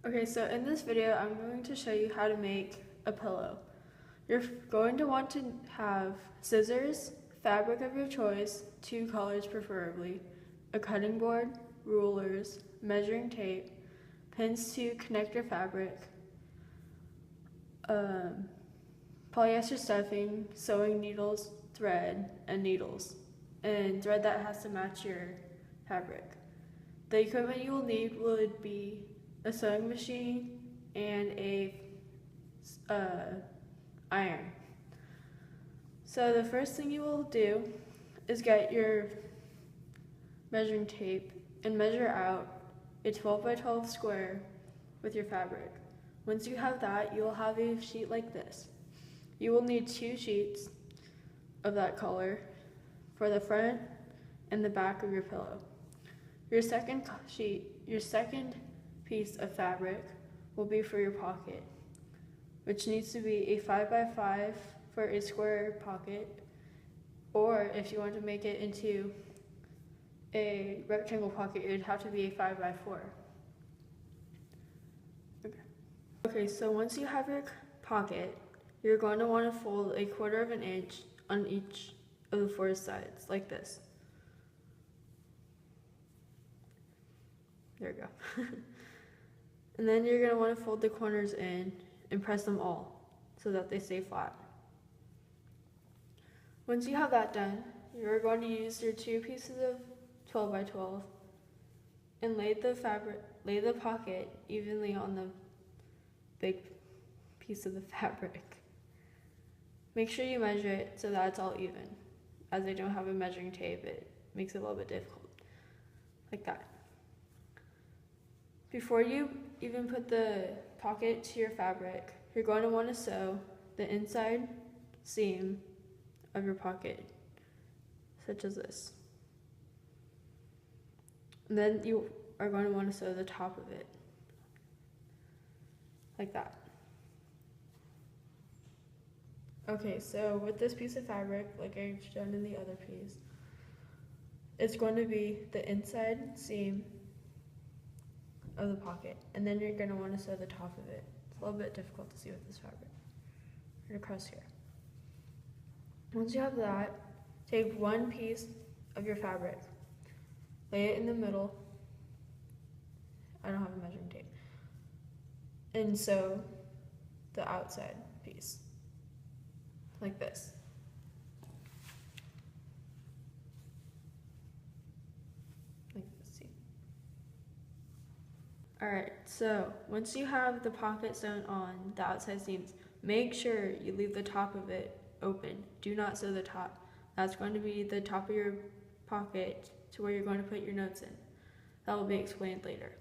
Okay, so in this video, I'm going to show you how to make a pillow. You're going to want to have scissors, fabric of your choice, 2 colors preferably, a cutting board, rulers, measuring tape, pins to connect your fabric, polyester stuffing, sewing needles, thread, and needles, and thread that has to match your fabric. The equipment you will need would be a sewing machine and a iron. So the first thing you will do is get your measuring tape and measure out a 12 by 12 square with your fabric. Once you have that, you will have a sheet like this. You will need 2 sheets of that color for the front and the back of your pillow. Your second piece of fabric will be for your pocket, which needs to be a 5 by 5 for a square pocket, or if you want to make it into a rectangle pocket, it would have to be a 5 by 4. Okay, so once you have your pocket, you're going to want to fold a 1/4 of an inch on each of the 4 sides, like this. There we go. And then you're going to want to fold the corners in and press them all so that they stay flat. Once you have that done, you're going to use your 2 pieces of 12 by 12 and lay the pocket evenly on the big piece of the fabric. Make sure you measure it so that it's all even. As I don't have a measuring tape, it makes it a little bit difficult. Like that. Before you even put the pocket to your fabric, you're going to want to sew the inside seam of your pocket, such as this. And then you are going to want to sew the top of it, like that. Okay, so with this piece of fabric, like I've done in the other piece, it's going to be the inside seam of the pocket, and then you're going to want to sew the top of it. It's a little bit difficult to see with this fabric. Right across here. Once you have that, take 1 piece of your fabric, lay it in the middle. I don't have a measuring tape. And sew the outside piece, like this. Alright, so once you have the pocket sewn on the outside seams, make sure you leave the top of it open. Do not sew the top. That's going to be the top of your pocket to where you're going to put your notes in. That will be explained later.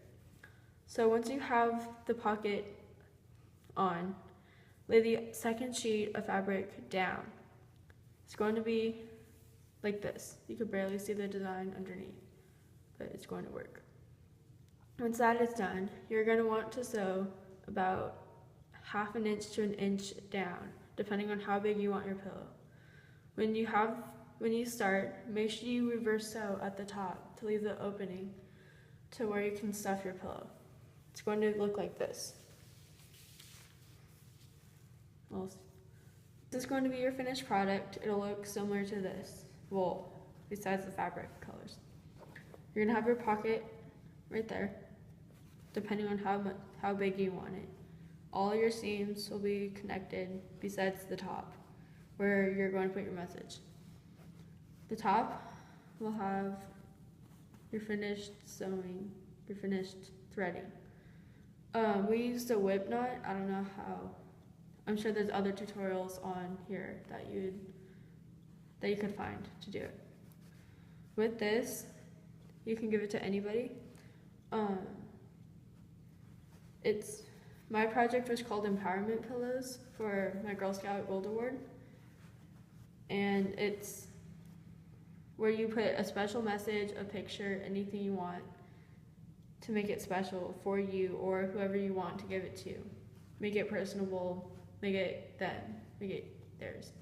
So once you have the pocket on, lay the second sheet of fabric down. It's going to be like this. You can barely see the design underneath, but it's going to work. Once that is done, you're going to want to sew about 1/2 inch to 1 inch down, depending on how big you want your pillow. When you start, make sure you reverse sew at the top to leave the opening to where you can stuff your pillow. It's going to look like this. Well, this is going to be your finished product. It'll look similar to this, well, besides the fabric colors. You're going to have your pocket right there, depending on how big you want it. All your seams will be connected besides the top, where you're going to put your message. The top will have your finished sewing, your finished threading. We used a whip knot. I don't know how. I'm sure there's other tutorials on here that you could find to do it. With this, you can give it to anybody. My project was called Empowerment Pillows for my Girl Scout Gold Award, and it's where you put a special message, a picture, anything you want to make it special for you or whoever you want to give it to. Make it personable, make it them, make it theirs.